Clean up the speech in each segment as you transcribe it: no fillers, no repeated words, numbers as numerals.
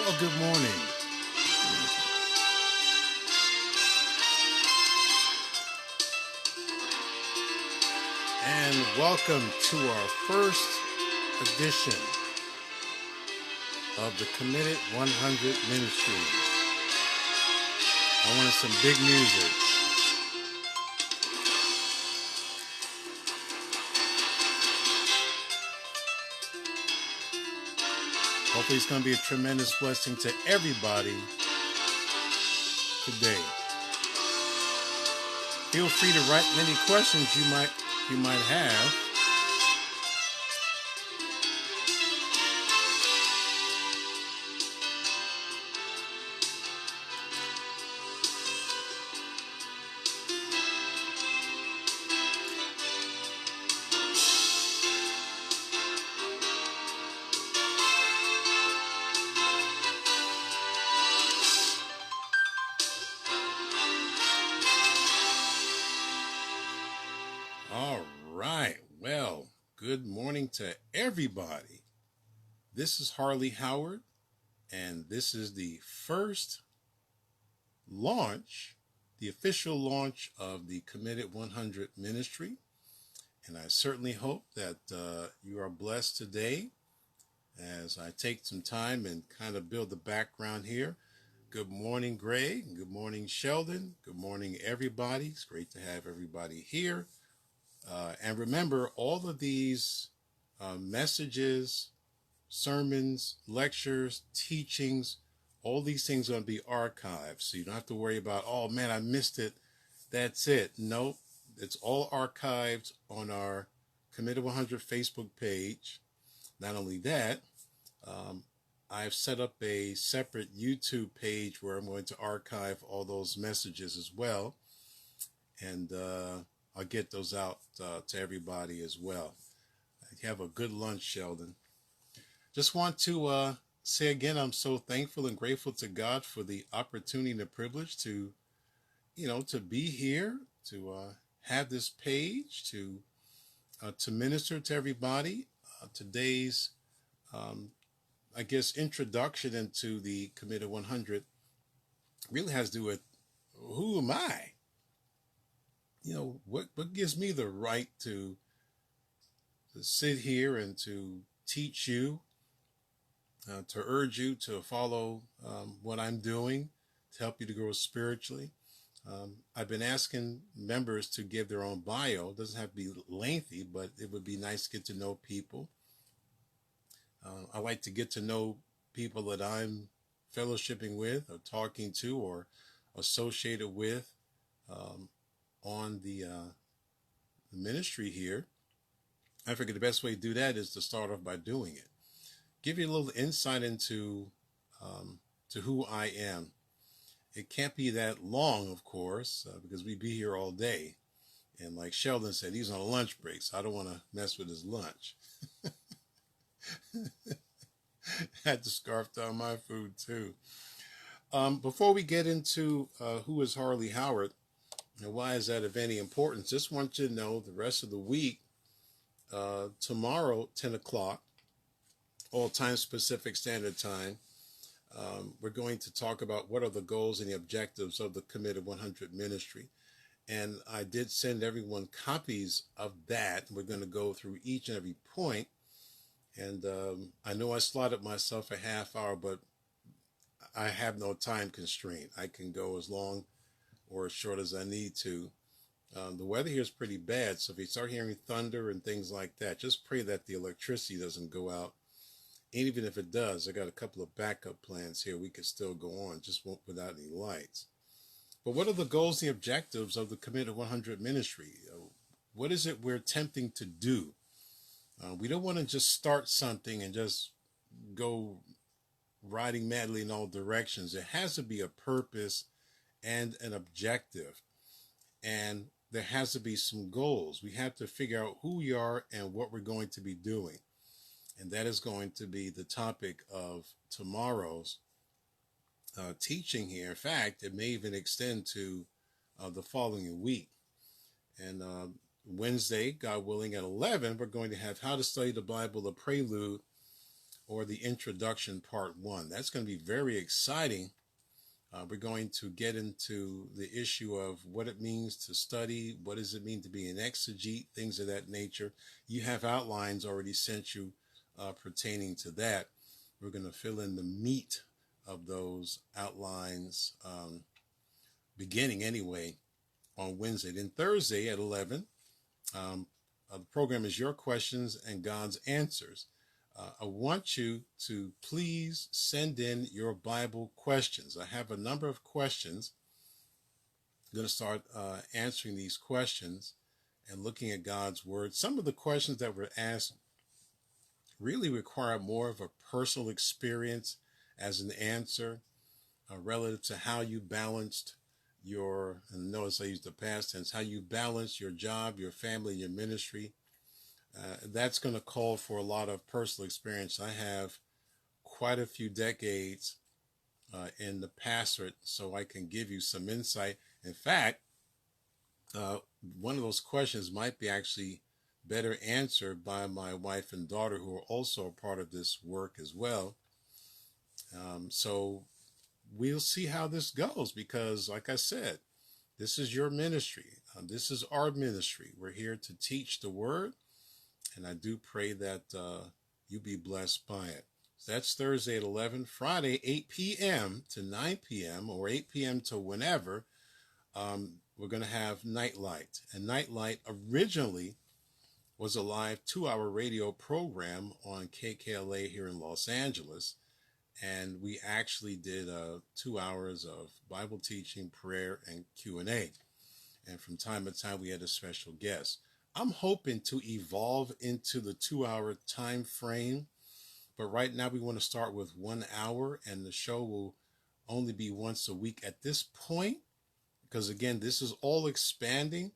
Well, good morning, and welcome to our first edition of the Committed 100 Ministries. I wanted some big music. Hopefully, it's going to be a tremendous blessing to everybody today. Feel free to write any questions you might have. All right. Well, good morning to everybody. This is Harley Howard, and this is the first launch, the official launch of the Committed 100 Ministry. And I certainly hope that you are blessed today as I take some time and kind of build the background here. Good morning, Greg. Good morning, Sheldon. Good morning, everybody. It's great to have everybody here. And remember, all of these messages, sermons, lectures, teachings, all these things are going to be archived. So you don't have to worry about, oh man, I missed it. That's it. Nope. It's all archived on our Committed 100 Facebook page. Not only that, I've set up a separate YouTube page where I'm going to archive all those messages as well. And I'll get those out to everybody as well. Have a good lunch, Sheldon. Just want to say again, I'm so thankful and grateful to God for the opportunity and the privilege to, to be here, to have this page, to minister to everybody. Today's, I guess, introduction into the Committed 100 really has to do with who am I? What gives me the right to sit here and to teach you, to urge you to follow what I'm doing, to help you to grow spiritually. I've been asking members to give their own bio. It doesn't have to be lengthy, but it would be nice to get to know people. I like to get to know people that I'm fellowshipping with or talking to or associated with on the ministry here. I figure the best way to do that is to start off by doing it. Give you a little insight into to who I am. It can't be that long, of course, because we'd be here all day. And like Sheldon said, he's on a lunch break, so I don't want to mess with his lunch. Had to scarf down my food too. Before we get into who is Harley Howard and why is that of any importance, just want you to know the rest of the week, tomorrow, 10 o'clock, all time Pacific Standard Time, we're going to talk about what are the goals and the objectives of the Committed 100 Ministry. And I did send everyone copies of that. We're going to go through each and every point. And I know I slotted myself a half hour, but I have no time constraint. I can go as long or as short as I need to. The weather here is pretty bad, so if you start hearing thunder and things like that, just pray that the electricity doesn't go out. And even if it does, I got a couple of backup plans here. We could still go on, just won't without any lights. But what are the goals and the objectives of the Committed 100 Ministry? What is it we're attempting to do? We don't want to just start something and just go riding madly in all directions. There has to be a purpose and an objective. And there has to be some goals. We have to figure out who we are and what we're going to be doing. And that is going to be the topic of tomorrow's teaching here. In fact, it may even extend to the following week. And Wednesday, God willing, at 11, we're going to have How to Study the Bible, a prelude or the introduction part 1. That's going to be very exciting. We're going to get into the issue of what it means to study, what does it mean to be an exegete, things of that nature. You have outlines already sent you pertaining to that. We're going to fill in the meat of those outlines beginning anyway on Wednesday. Then Thursday at 11, the program is Your Questions and God's Answers. I want you to please send in your Bible questions. I have a number of questions. I'm going to start answering these questions and looking at God's Word. Some of the questions that were asked really require more of a personal experience as an answer relative to how you balanced your, and notice I used the past tense, how you balance your job, your family, your ministry. That's going to call for a lot of personal experience. I have quite a few decades in the pastorate, so I can give you some insight. In fact, one of those questions might be actually better answered by my wife and daughter, who are also a part of this work as well. So we'll see how this goes, because like I said, this is your ministry. This is our ministry. We're here to teach the word. And I do pray that you be blessed by it. So that's Thursday at 11, Friday, 8 p.m. to 9 p.m. or 8 p.m. to whenever. We're going to have Nightlight. And Nightlight originally was a live 2-hour radio program on KKLA here in Los Angeles. And we actually did 2 hours of Bible teaching, prayer, and Q&A. And from time to time, we had a special guest. I'm hoping to evolve into the 2-hour time frame, but right now we want to start with 1 hour, and the show will only be once a week at this point, because again, this is all expanding.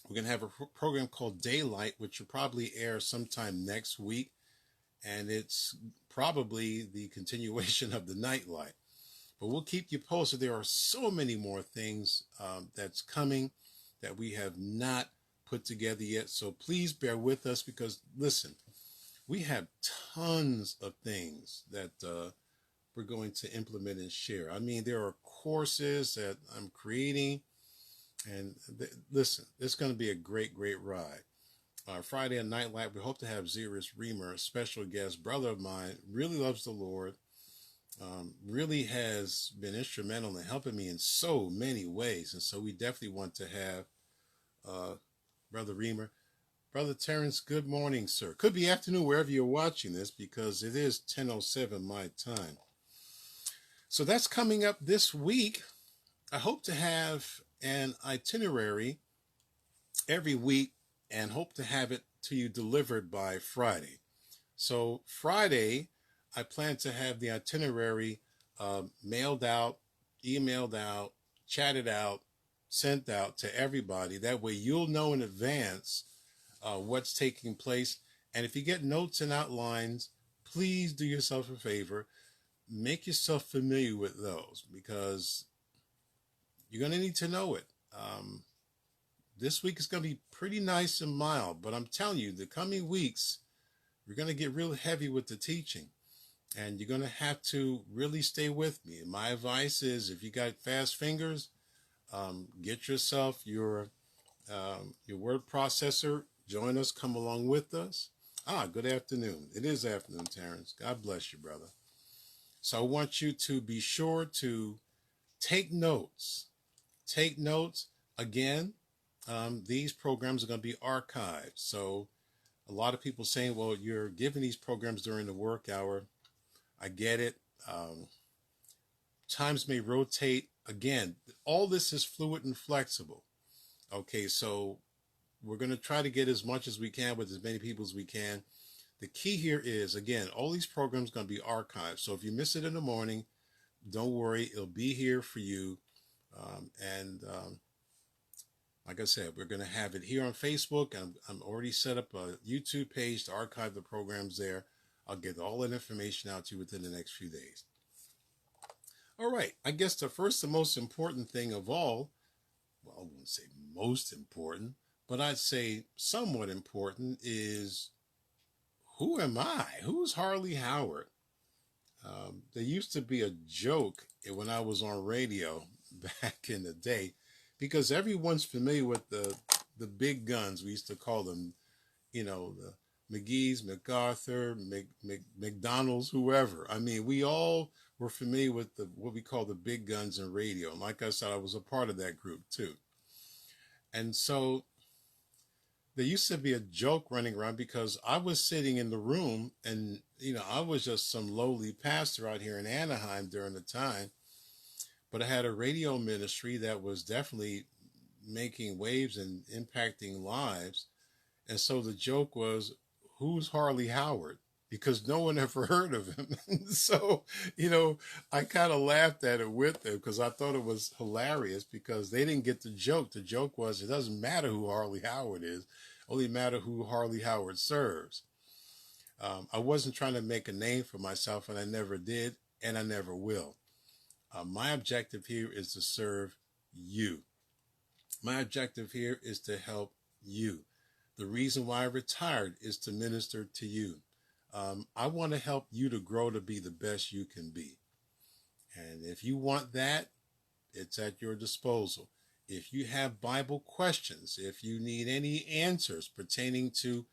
We're going to have a program called Daylight, which will probably air sometime next week, and it's probably the continuation of the Nightlight. But we'll keep you posted. There are so many more things that's coming that we have not put together yet. So please bear with us, because listen, we have tons of things that we're going to implement and share. I mean, there are courses that I'm creating, and listen, it's going to be a great ride. Friday and Nightlight, we hope to have Zeris Reamer, a special guest, brother of mine, really loves the Lord, really has been instrumental in helping me in so many ways. And so we definitely want to have Brother Reamer. Brother Terrence, good morning, sir. Could be afternoon wherever you're watching this, because it is 10:07 my time. So that's coming up this week. I hope to have an itinerary every week and hope to have it to you delivered by Friday. So Friday, I plan to have the itinerary mailed out, emailed out, chatted out, sent out to everybody. That way you'll know in advance what's taking place. And if you get notes and outlines, please do yourself a favor. Make yourself familiar with those, because you're going to need to know it. This week is going to be pretty nice and mild, but I'm telling you, the coming weeks, we're going to get real heavy with the teaching, and you're going to have to really stay with me. And my advice is, if you got fast fingers, get yourself your word processor. Join us. Come along with us. Good afternoon. It is afternoon, Terrence. God bless you, brother. So I want you to be sure to take notes. Take notes. Again, these programs are going to be archived. So a lot of people saying, well, you're giving these programs during the work hour. I get it. Times may rotate. Again, all this is fluid and flexible. Okay, so we're going to try to get as much as we can with as many people as we can. The key here is, again, all these programs are going to be archived. So if you miss it in the morning, don't worry. It'll be here for you. Like I said, we're going to have it here on Facebook. I'm already set up a YouTube page to archive the programs there. I'll get all that information out to you within the next few days. All right. I guess the first and most important thing of all, well, I wouldn't say most important, but I'd say somewhat important, is who am I? Who's Harley Howard? There used to be a joke when I was on radio back in the day, because everyone's familiar with the big guns. We used to call them, the McGee's, MacArthur, McDonald's, whoever. I mean, we all were familiar with what we call the big guns in radio. And like I said, I was a part of that group too. And so there used to be a joke running around, because I was sitting in the room and, I was just some lowly pastor out here in Anaheim during the time, but I had a radio ministry that was definitely making waves and impacting lives. And so the joke was, who's Harley Howard? Because no one ever heard of him. So, I kind of laughed at it with them, because I thought it was hilarious, because they didn't get the joke. The joke was, it doesn't matter who Harley Howard is, only matter who Harley Howard serves. I wasn't trying to make a name for myself, and I never did, and I never will. My objective here is to serve you. My objective here is to help you. The reason why I retired is to minister to you. I want to help you to grow to be the best you can be. And if you want that, it's at your disposal. If you have Bible questions, if you need any answers pertaining to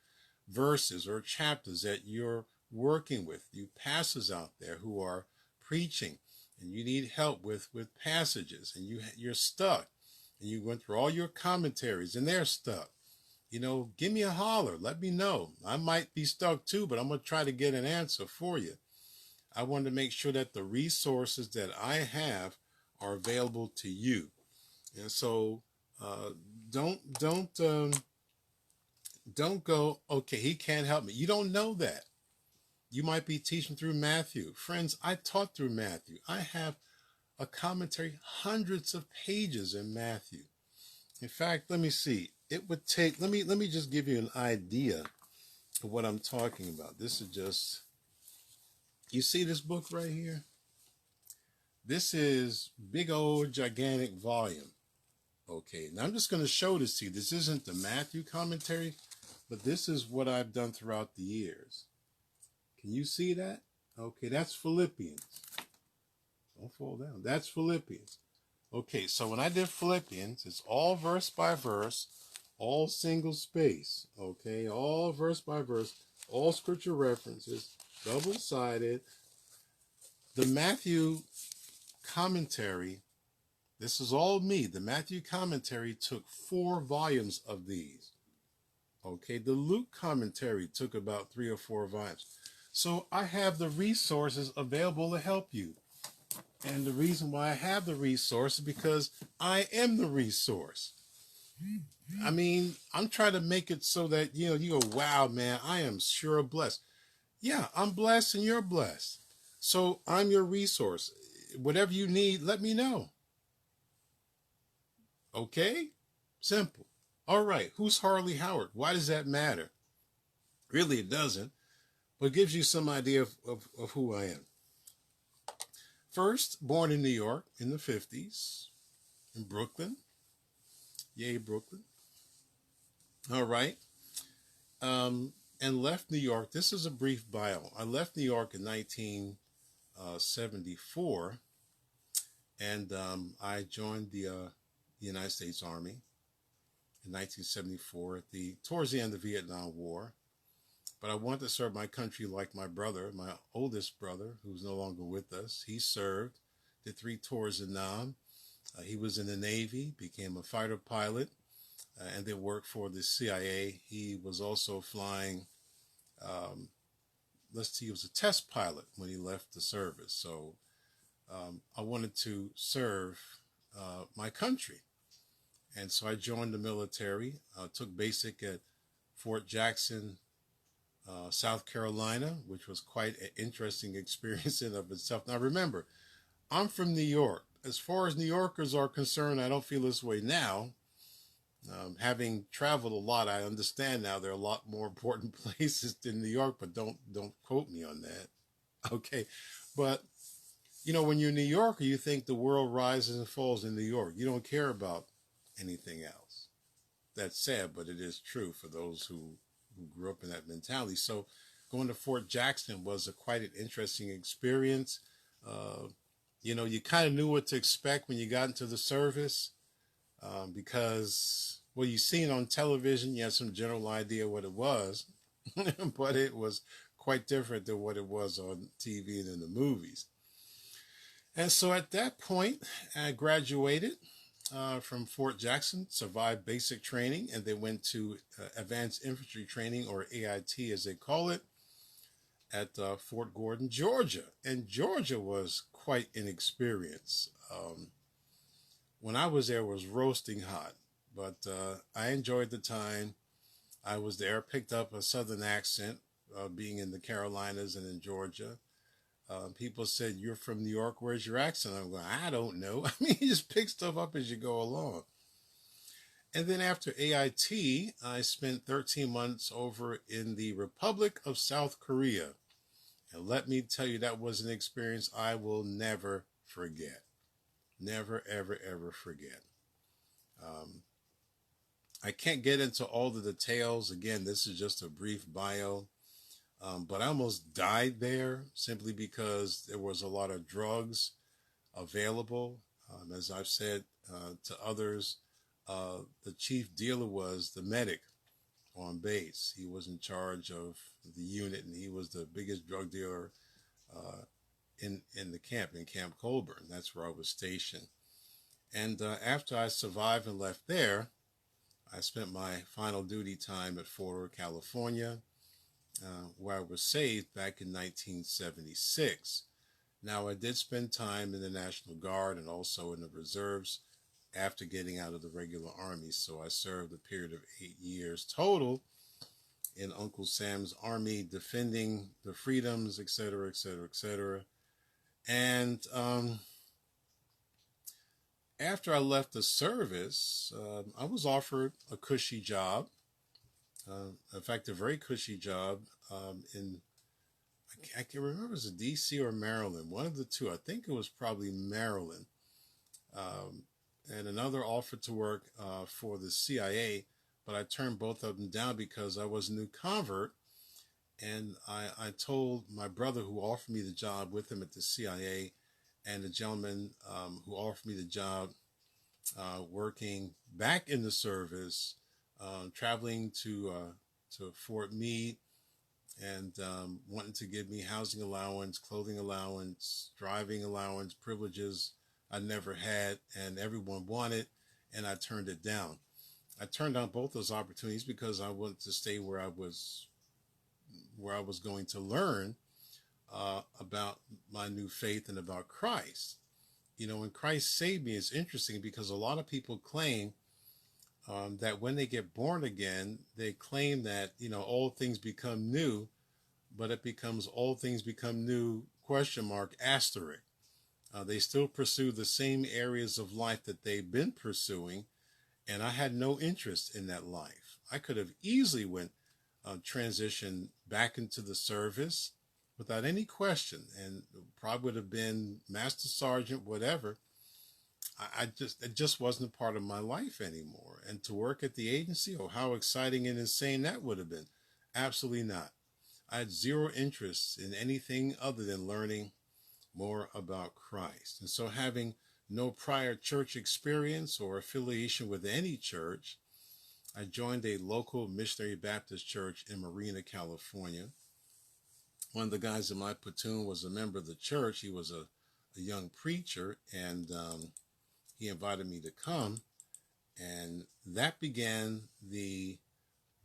verses or chapters that you're working with, you pastors out there who are preaching, and you need help with passages, and you're stuck, and you went through all your commentaries and they're stuck, give me a holler. Let me know. I might be stuck too, but I'm going to try to get an answer for you. I want to make sure that the resources that I have are available to you. And so don't go, okay, he can't help me. You don't know that. You might be teaching through Matthew. Friends, I taught through Matthew. I have a commentary, hundreds of pages in Matthew. In fact, let me see. It would take, let me just give you an idea of what I'm talking about. This is just, you see this book right here? This is big old gigantic volume. Okay, now I'm just going to show this to you. This isn't the Matthew commentary, but this is what I've done throughout the years. Can you see that? Okay, that's Philippians. Don't fall down. That's Philippians. Okay, so when I did Philippians, it's all verse by verse, all single space. Okay, all verse by verse, all scripture references, double-sided. The Matthew commentary, this is all me. The Matthew commentary took 4 volumes of these. Okay, the Luke commentary took about 3 or 4 volumes. So I have the resources available to help you. And the reason why I have the resource is because I am the resource. I mean, I'm trying to make it so that, you go, wow, man, I am sure blessed. Yeah, I'm blessed and you're blessed. So I'm your resource. Whatever you need, let me know. Okay? Simple. All right. Who's Harley Howard? Why does that matter? Really, it doesn't. But it gives you some idea of who I am. First, born in New York in the 50s, in Brooklyn. Yay, Brooklyn. All right. And left New York. This is a brief bio. I left New York in 1974, and I joined the United States Army in 1974 towards the end of the Vietnam War. But I wanted to serve my country like my brother, my oldest brother, who's no longer with us. He served, did 3 tours in Nam. He was in the Navy, became a fighter pilot, and then worked for the CIA. He was also flying, he was a test pilot when he left the service. So I wanted to serve my country. And so I joined the military, took basic at Fort Jackson, South Carolina, which was quite an interesting experience in of itself. Now remember, I'm from New York. As far as New Yorkers are concerned, I don't feel this way now. Having traveled a lot, I understand now there are a lot more important places than New York, but don't quote me on that. Okay, but when you're a New Yorker, you think the world rises and falls in New York. You don't care about anything else. That's sad, but it is true for those who grew up in that mentality. So going to Fort Jackson was quite an interesting experience. Uh, you kind of knew what to expect when you got into the service, because, well, you seen on television, you had some general idea what it was, but it was quite different than what it was on TV and in the movies. And so at that point, I graduated from Fort Jackson, survived basic training, and then went to advanced infantry training, or AIT as they call it, at Fort Gordon, Georgia. And Georgia was quite an experience. When I was there, it was roasting hot, but I enjoyed the time. I was there, picked up a southern accent, being in the Carolinas and in Georgia. People said, "You're from New York, where's your accent?" I'm going, "I don't know." I mean, you just pick stuff up as you go along. And then after AIT, I spent 13 months over in the Republic of South Korea. And let me tell you, that was an experience I will never forget. Never, ever, ever forget. I can't get into all the details. Again, this is just a brief bio. But I almost died there simply because there was a lot of drugs available. As I've said to others, the chief dealer was the medic on base. He was in charge of the unit, and he was the biggest drug dealer in the camp, in Camp Colburn. That's where I was stationed. And after I survived and left there, I spent my final duty time at Fort Ord, California, where I was saved back in 1976. Now, I did spend time in the National Guard and also in the reserves after getting out of the regular army. So I served a period of 8 years total in Uncle Sam's army, defending the freedoms, etc., etc., etc. And after I left the service, I was offered a cushy job. In fact, a very cushy job I can remember it was DC or Maryland, one of the two. I think it was probably Maryland. And another offer to work for the CIA, but I turned both of them down because I was a new convert. And I told my brother who offered me the job with him at the CIA, and the gentleman who offered me the job working back in the service, traveling to Fort Meade, and wanting to give me housing allowance, clothing allowance, driving allowance, privileges I never had, and everyone wanted, and I turned it down. I turned down both those opportunities because I wanted to stay where I was going to learn about my new faith and about Christ. When Christ saved me, it's interesting because a lot of people claim that when they get born again, they claim that, all things become new, but it becomes all things become new, asterisk. They still pursue the same areas of life that they've been pursuing, and I had no interest in that life. I could have easily transitioned back into the service without any question, and probably would have been master sergeant, whatever. It just wasn't a part of my life anymore. And to work at the agency, how exciting and insane that would have been. Absolutely not. I had zero interest in anything other than learning more about Christ. And so, having no prior church experience or affiliation with any church, I joined a local missionary Baptist church in Marina, California. One of the guys in my platoon was a member of the church. He was a young preacher, and he invited me to come, and that began the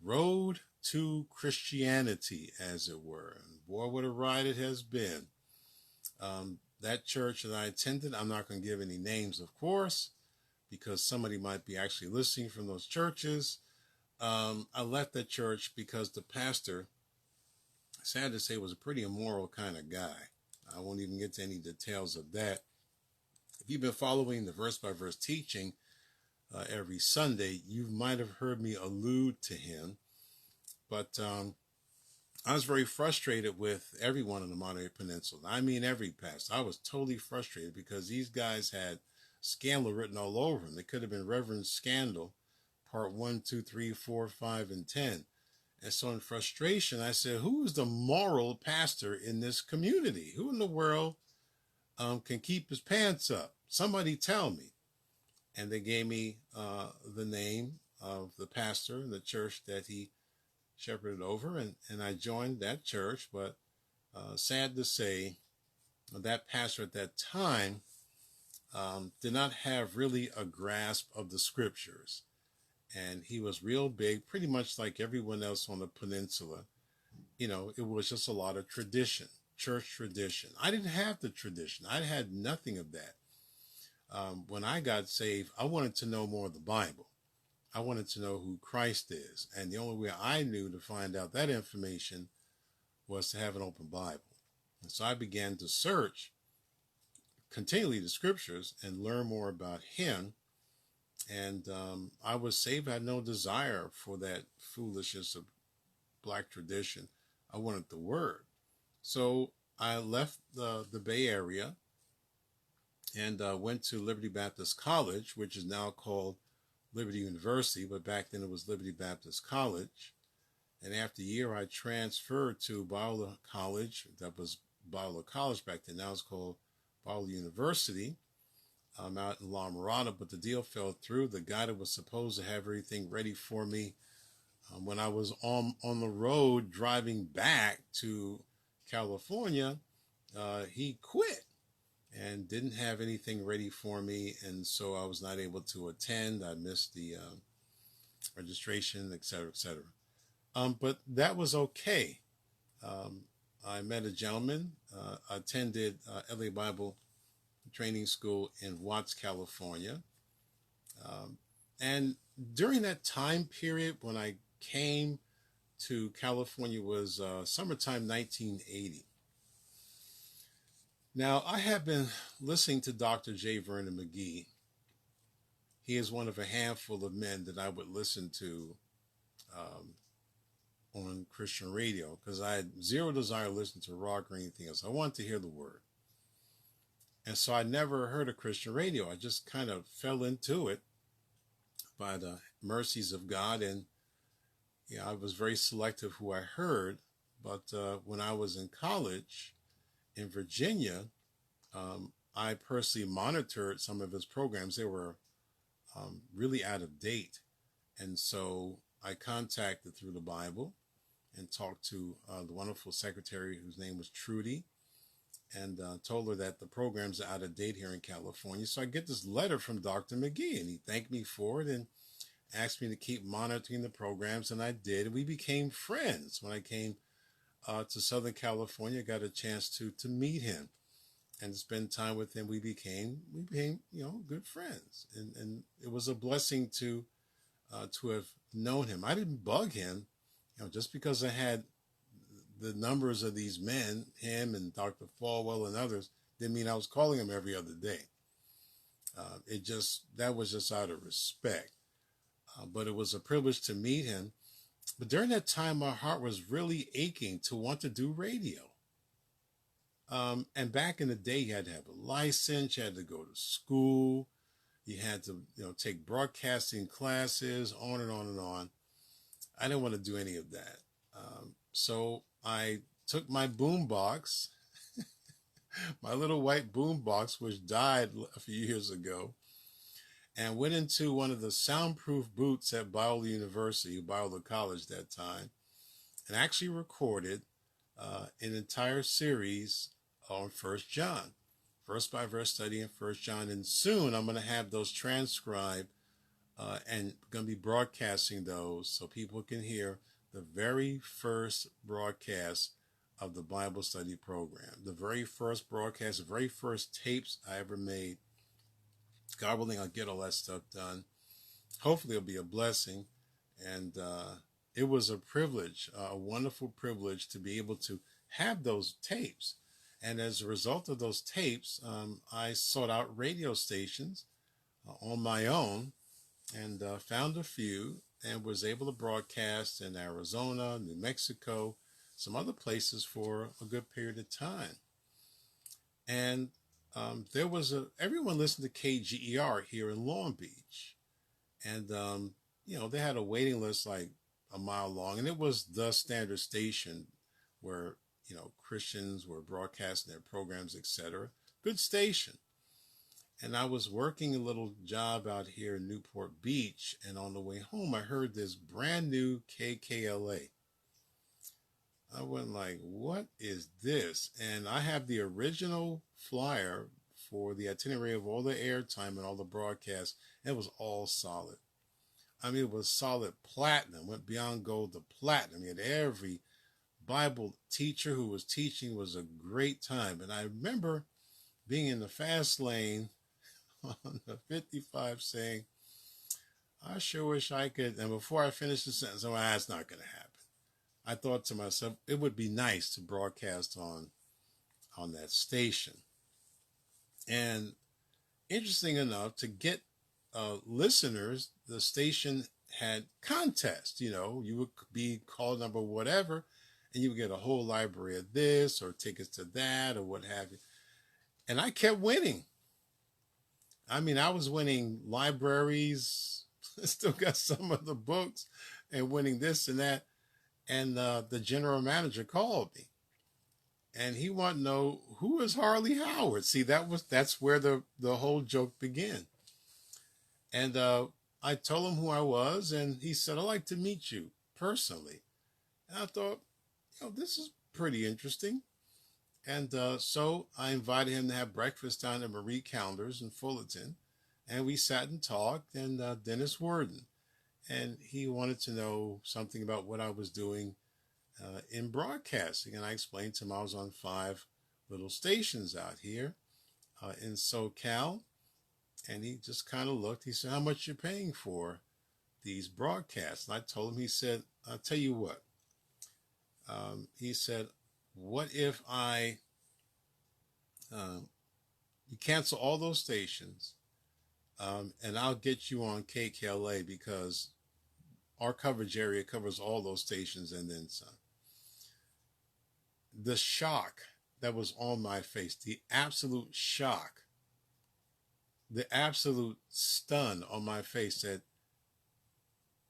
road to Christianity, as it were. And boy, what a ride it has been. That church that I attended, I'm not going to give any names, of course, because somebody might be actually listening from those churches. I left that church because the pastor, sad to say, was a pretty immoral kind of guy. I won't even get to any details of that. If you've been following the verse-by-verse teaching every Sunday, you might have heard me allude to him. But I was very frustrated with everyone on the Monterey Peninsula. I mean, every pastor. I was totally frustrated because these guys had scandal written all over them. They could have been Reverend Scandal, part 1, 2, 3, 4, 5, and 10. And so in frustration, I said, who is the moral pastor in this community? Who in the world can keep his pants up? Somebody tell me. And they gave me the name of the pastor in the church that he shepherded over, and I joined that church. But sad to say, that pastor at that time did not have really a grasp of the scriptures. And he was real big, pretty much like everyone else on the peninsula. It was just a lot of tradition, church tradition. I didn't have the tradition. I had nothing of that. When I got saved, I wanted to know more of the Bible. I wanted to know who Christ is. And the only way I knew to find out that information was to have an open Bible. And so I began to search continually the scriptures and learn more about him. And I was saved. I had no desire for that foolishness of black tradition. I wanted the word. So I left the Bay Area and went to Liberty Baptist College, which is now called Liberty University, but back then it was Liberty Baptist College. And after a year, I transferred to Biola College. That was Biola College back then. Now it's called Biola University. I'm out in La Mirada, but the deal fell through. The guy that was supposed to have everything ready for me when I was on the road driving back to California, he quit and didn't have anything ready for me. And so I was not able to attend. I missed the registration, et cetera, et cetera. But that was okay. I met a gentleman, attended LA Bible Training School in Watts, California. And during that time period when I came to California was summertime 1980. Now, I have been listening to Dr. J. Vernon McGee. He is one of a handful of men that I would listen to on Christian radio because I had zero desire to listen to rock or anything else. I wanted to hear the word. And so I never heard of Christian radio. I just kind of fell into it by the mercies of God. And I was very selective who I heard. But when I was in college in Virginia, I personally monitored some of his programs. They were really out of date. And so I contacted through the Bible and talked to the wonderful secretary whose name was Trudy, and told her that the programs are out of date here in California. So I get this letter from Dr. McGee, and he thanked me for it and asked me to keep monitoring the programs, and I did. And we became friends. When I came to Southern California, I got a chance to meet him and spend time with him. We became good friends, and it was a blessing to have known him. I didn't bug him, just because I had the numbers of these men, him and Dr. Falwell and others, didn't mean I was calling him every other day. That was just out of respect. But it was a privilege to meet him. But during that time, my heart was really aching to want to do radio. And back in the day, you had to have a license, you had to go to school, you had to, take broadcasting classes, on and on and on. I didn't want to do any of that. So I took my boombox, my little white boombox, which died a few years ago, and went into one of the soundproof booths at Biola University, Biola College that time, and actually recorded an entire series on 1 John, verse by verse study in 1 John. And soon I'm going to have those transcribed and going to be broadcasting those so people can hear the very first broadcast of the Bible study program, the very first broadcast, the very first tapes I ever made. God willing, I'll get all that stuff done. Hopefully it'll be a blessing. And it was a privilege, a wonderful privilege to be able to have those tapes. And as a result of those tapes, I sought out radio stations on my own and found a few and was able to broadcast in Arizona, New Mexico, some other places for a good period of time. And there was everyone listened to KGER here in Long Beach. And, they had a waiting list like a mile long, and it was the standard station where, you know, Christians were broadcasting their programs, etc. Good station. And I was working a little job out here in Newport Beach, and on the way home, I heard this brand new KKLA. I went like, what is this? And I have the original flyer for the itinerary of all the airtime and all the broadcasts. It was all solid. I mean, it was solid platinum, went beyond gold to platinum. You had every Bible teacher who was teaching. Was a great time. And I remember being in the fast lane on the 55 saying, I sure wish I could. And before I finished the sentence, I'm like, that's not going to happen. I thought to myself, it would be nice to broadcast on that station. And interesting enough, to get listeners, the station had contests. You know, you would be call number whatever, and you would get a whole library of this or tickets to that or what have you. And I kept winning. I mean, I was winning libraries, still got some of the books, and winning this and that. And the general manager called me, and he wanted to know, who is Harley Howard? See, that's where the whole joke began. And I told him who I was, and he said, I'd like to meet you personally. And I thought, you know, this is pretty interesting. And so I invited him to have breakfast down at Marie Callender's in Fullerton, and we sat and talked. And Dennis Worden, and he wanted to know something about what I was doing in broadcasting. And I explained to him I was on 5 little stations out here in SoCal. And he just kind of looked. He said, how much you paying for these broadcasts? And I told him, he said, I'll tell you what. He said, what if you cancel all those stations and I'll get you on KKLA, because our coverage area covers all those stations and then some. The shock that was on my face, the absolute shock, the absolute stun on my face, that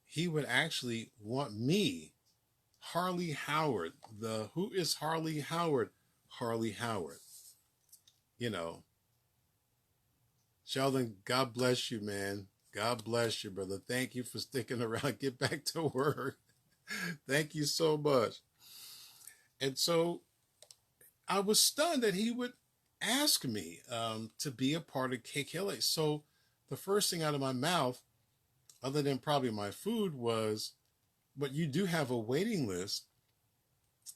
he would actually want me, Harley Howard, who is Harley Howard? Harley Howard. You know, Sheldon, God bless you, man. God bless you, brother. Thank you for sticking around. Get back to work. Thank you so much. And so I was stunned that he would ask me to be a part of KKLA. So the first thing out of my mouth, other than probably my food, was, but you do have a waiting list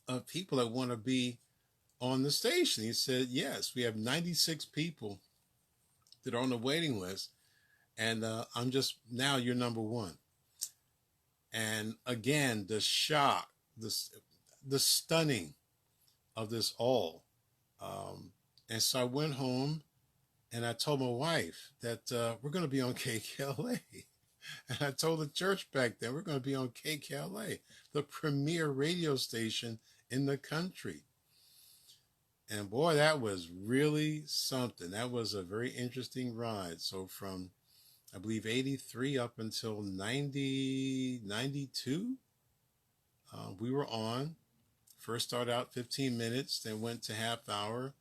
of people that want to be on the station. He said, yes, we have 96 people that are on the waiting list. And I'm just, now you're number 1. And again, the shock, the stunning of this all. And so I went home and I told my wife that we're going to be on KKLA. And I told the church back then, we're going to be on KKLA, the premier radio station in the country. And boy, that was really something. That was a very interesting ride. So from, I believe, 83 up until 90, 92, we were on. First started out 15 minutes, then went to half hour.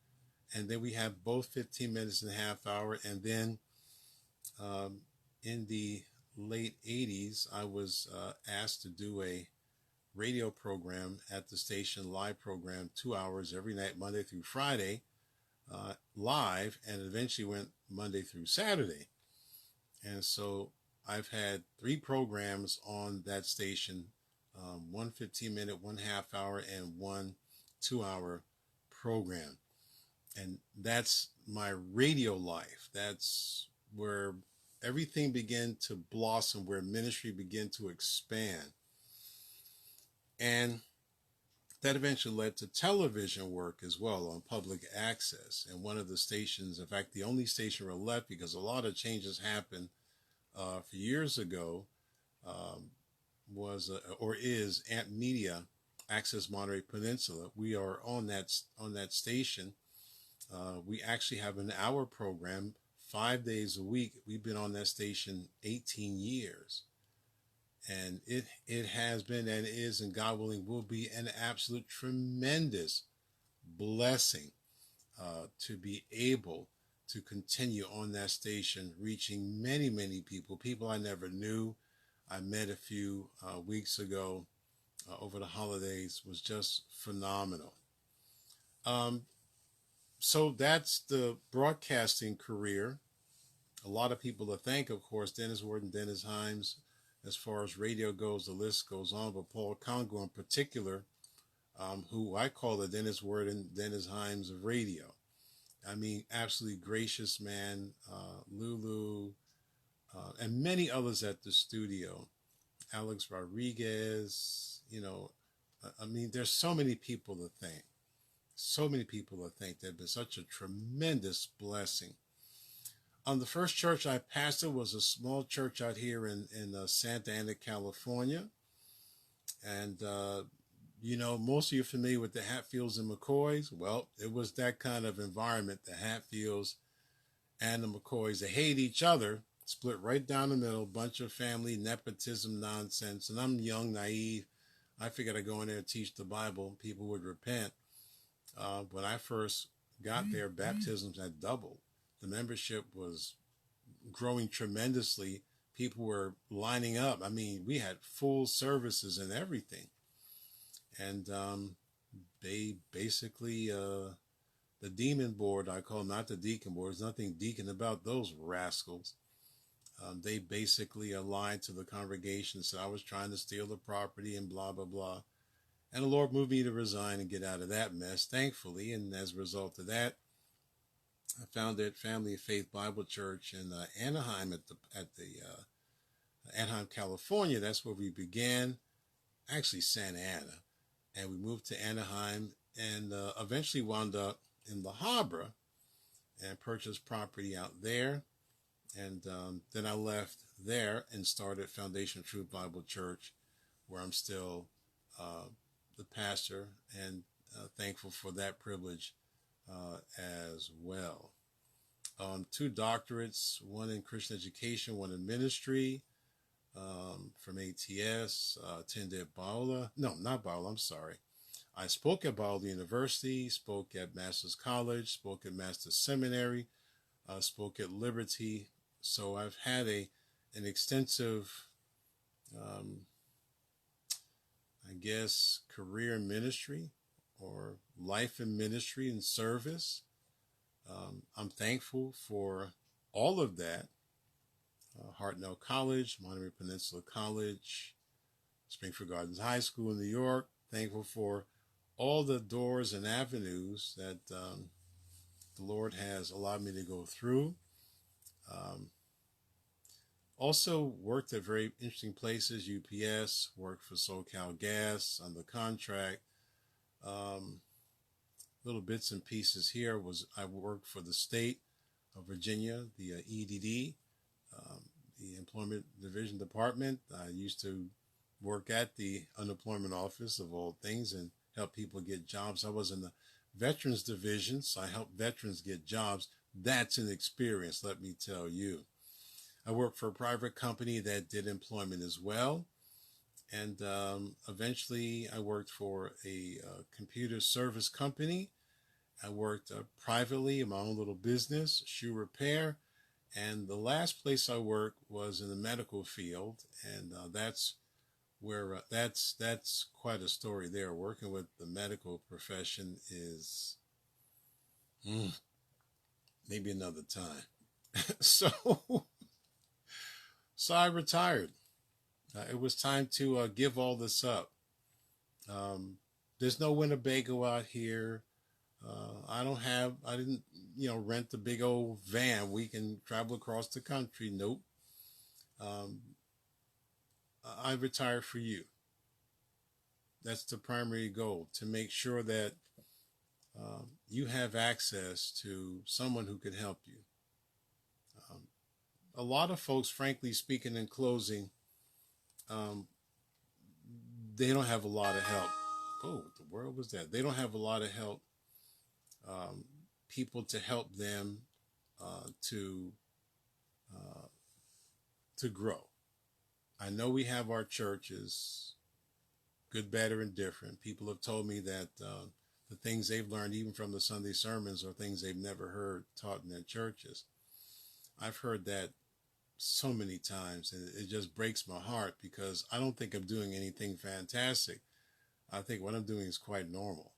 And then we have both 15 minutes and a half hour. And then in the late 80s, I was asked to do a radio program at the station, live program, 2 hours every night, Monday through Friday, live, and eventually went Monday through Saturday. And so I've had 3 programs on that station, 1 15-minute, 1 half hour, and 1 2-hour program. And that's my radio life. That's where everything began to blossom, where ministry began to expand. And that eventually led to television work as well on public access. And one of the stations, in fact, the only station we're left, because a lot of changes happened for years ago, was or is Amp Media Access Monterey Peninsula. We are on that station. We actually have an hour program 5 days a week. We've been on that station 18 years. And it has been and is, and God willing will be, an absolute tremendous blessing to be able to continue on that station, reaching many, many people I never knew. I met a few weeks ago over the holidays, was just phenomenal. Um, so that's the broadcasting career. A lot of people to thank, of course, Dennis Ward and Dennis Himes. As far as radio goes, the list goes on, but Paul Congo in particular, who I call the Dennis Ward and Dennis Himes of radio. I mean, absolutely gracious man, Lulu, and many others at the studio. Alex Rodriguez, I mean, there's so many people to thank. So many people to thank. They've been such a tremendous blessing. The first church I pastored was a small church out here in Santa Ana, California. And, most of you are familiar with the Hatfields and McCoys. Well, it was that kind of environment, the Hatfields and the McCoys. They hate each other, split right down the middle, bunch of family nepotism nonsense. And I'm young, naive. I figured I'd go in there and teach the Bible. People would repent. When I first got there, baptisms had doubled. The membership was growing tremendously. People were lining up. I mean, we had full services and everything. And they basically, the demon board, I call them, not the deacon board. There's nothing deacon about those rascals. They basically lied to the congregation, said I was trying to steal the property and blah, blah, blah. And the Lord moved me to resign and get out of that mess, thankfully. And as a result of that, I founded Family of Faith Bible Church in Anaheim at the Anaheim, California. That's where we began, actually Santa Ana. And we moved to Anaheim and eventually wound up in La Habra and purchased property out there. And then I left there and started Foundation of Truth Bible Church, where I'm still the pastor, and thankful for that privilege as well. 2 doctorates, one in Christian education, one in ministry from ATS, attended Biola. No, not Biola, I'm sorry. I spoke at Biola University, spoke at Master's College, spoke at Master's Seminary, spoke at Liberty. So I've had an extensive, career in ministry or life in ministry and service. I'm thankful for all of that. Hartnell College, Monterey Peninsula College, Springfield Gardens High School in New York. Thankful for all the doors and avenues that the Lord has allowed me to go through. Also worked at very interesting places, UPS, worked for SoCal Gas on the contract. Little bits and pieces here I worked for the state of Virginia, the EDD, the Employment Division Department. I used to work at the unemployment office of all things and help people get jobs. I was in the Veterans Division, so I helped veterans get jobs. That's an experience, let me tell you. I worked for a private company that did employment as well. And eventually I worked for a computer service company. I worked privately in my own little business, shoe repair. And the last place I worked was in the medical field. And that's where, that's quite a story there. Working with the medical profession is maybe another time. So I retired. It was time to give all this up. There's no Winnebago out here. I didn't, rent the big old van. We can travel across the country. Nope. I retired for you. That's the primary goal, to make sure that you have access to someone who can help you. A lot of folks, frankly speaking, in closing, they don't have a lot of help. Oh, what the world was that? They don't have a lot of help. People to help them to grow. I know we have our churches, good, better, and different. People have told me that the things they've learned, even from the Sunday sermons, are things they've never heard taught in their churches. I've heard that so many times, and it just breaks my heart because I don't think I'm doing anything fantastic. I think what I'm doing is quite normal,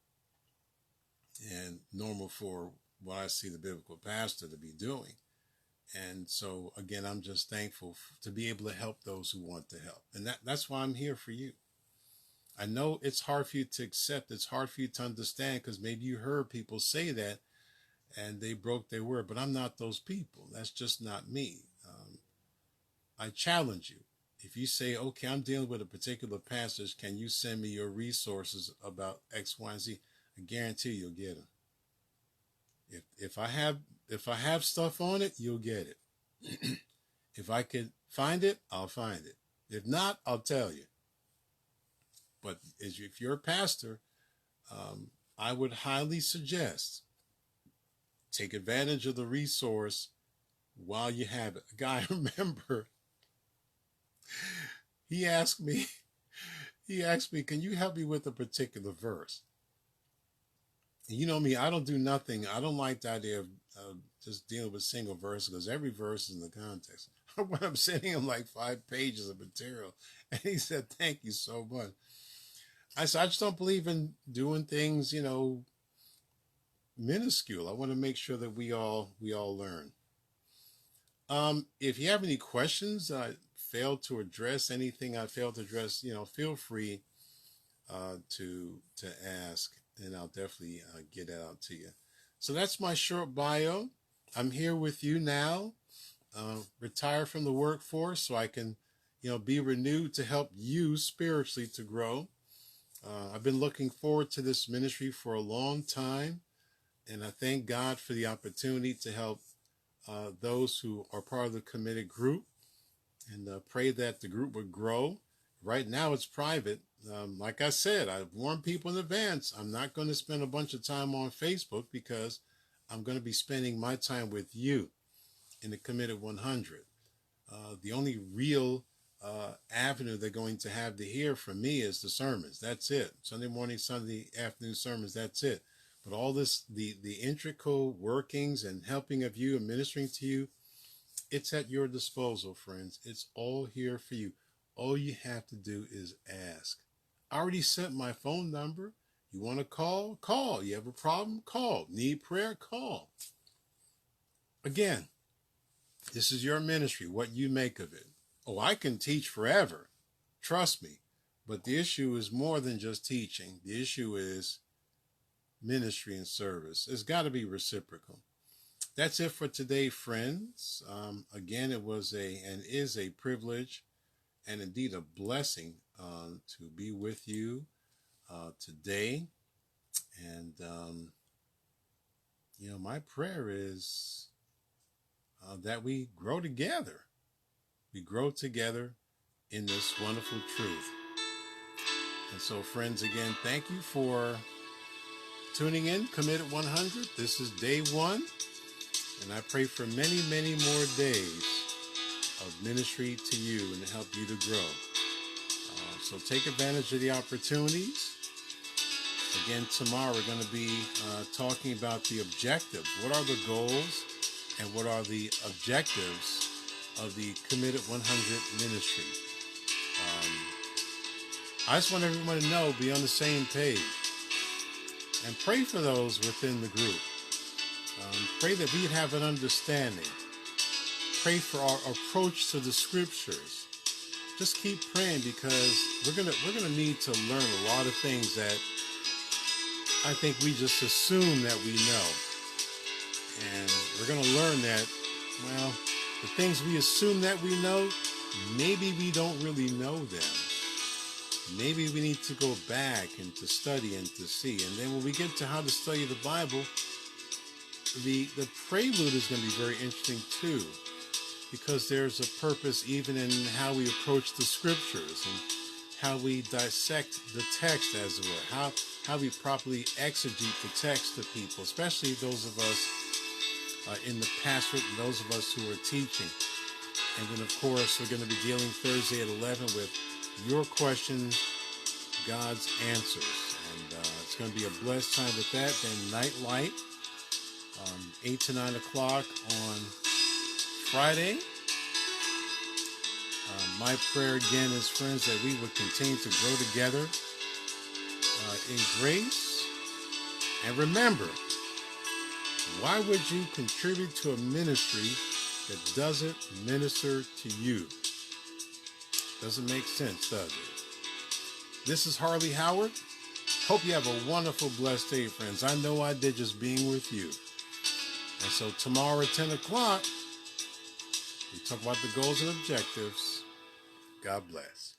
and normal for what I see the biblical pastor to be doing. And so, again, I'm just thankful to be able to help those who want to help. And that's why I'm here for you. I know it's hard for you to accept. It's hard for you to understand because maybe you heard people say that and they broke their word, but I'm not those people. That's just not me. I challenge you. If you say, okay, I'm dealing with a particular passage, can you send me your resources about X, Y, and Z? I guarantee you'll get them. If I have stuff on it, you'll get it. If I can find it, I'll find it. If not, I'll tell you. But if you're a pastor, I would highly suggest take advantage of the resource while you have it. A guy, I remember, he asked me, can you help me with a particular verse? And you know me, I don't do nothing. I don't like the idea of just dealing with single verses because every verse is in the context. When I'm sending him like 5 pages of material, and he said, thank you so much. I said, I just don't believe in doing things, minuscule. I want to make sure that we all learn. If you have any questions, I failed to address anything I failed to address, feel free to ask, and I'll definitely get it out to you. So that's my short bio. I'm here with you now, retire from the workforce so I can, be renewed to help you spiritually to grow. I've been looking forward to this ministry for a long time, and I thank God for the opportunity to help those who are part of the committed group, and pray that the group would grow. Right now it's private. Like I said, I've warned people in advance. I'm not going to spend a bunch of time on Facebook because I'm going to be spending my time with you in the Committed 100. The only real avenue they're going to have to hear from me is the sermons. That's it. Sunday morning, Sunday afternoon sermons. That's it. But all this, the intricate workings and helping of you and ministering to you, it's at your disposal, friends. It's all here for you. All you have to do is ask. I already sent my phone number. You want to call? Call. You have a problem? Call. Need prayer? Call. Again, this is your ministry, what you make of it. Oh, I can teach forever. Trust me. But the issue is more than just teaching. The issue is ministry and service. It's got to be reciprocal. That's it for today, friends. Again, it was and is a privilege and indeed a blessing to be with you today. And, my prayer is that we grow together. We grow together in this wonderful truth. And so, friends, again, thank you for tuning in, Committed 100. This is day 1. And I pray for many, many more days of ministry to you and to help you to grow. So take advantage of the opportunities. Again, tomorrow we're going to be talking about the objectives. What are the goals and what are the objectives of the Committed 100 ministry? I just want everyone to know, be on the same page. And pray for those within the group. Pray that we'd have an understanding. Pray for our approach to the scriptures. Just keep praying because we're gonna need to learn a lot of things that I think we just assume that we know. And we're gonna learn that, well, the things we assume that we know, maybe we don't really know them. Maybe we need to go back and to study and to see. And then when we get to how to study the Bible, the prelude is going to be very interesting too, because there's a purpose even in how we approach the scriptures and how we dissect the text, as it were, how we properly exegete the text to people, especially those of us in the pastorate and those of us who are teaching. And then, of course, we're going to be dealing Thursday at 11 with your questions, God's answers. And it's going to be a blessed time with that. Then Night Light, 8 to 9 o'clock on Friday. My prayer again is, friends, that we would continue to grow together in grace. And remember, why would you contribute to a ministry that doesn't minister to you? Doesn't make sense, does it? This is Harley Howard. Hope you have a wonderful, blessed day, friends. I know I did, just being with you. And so tomorrow at 10 o'clock, we talk about the goals and objectives. God bless.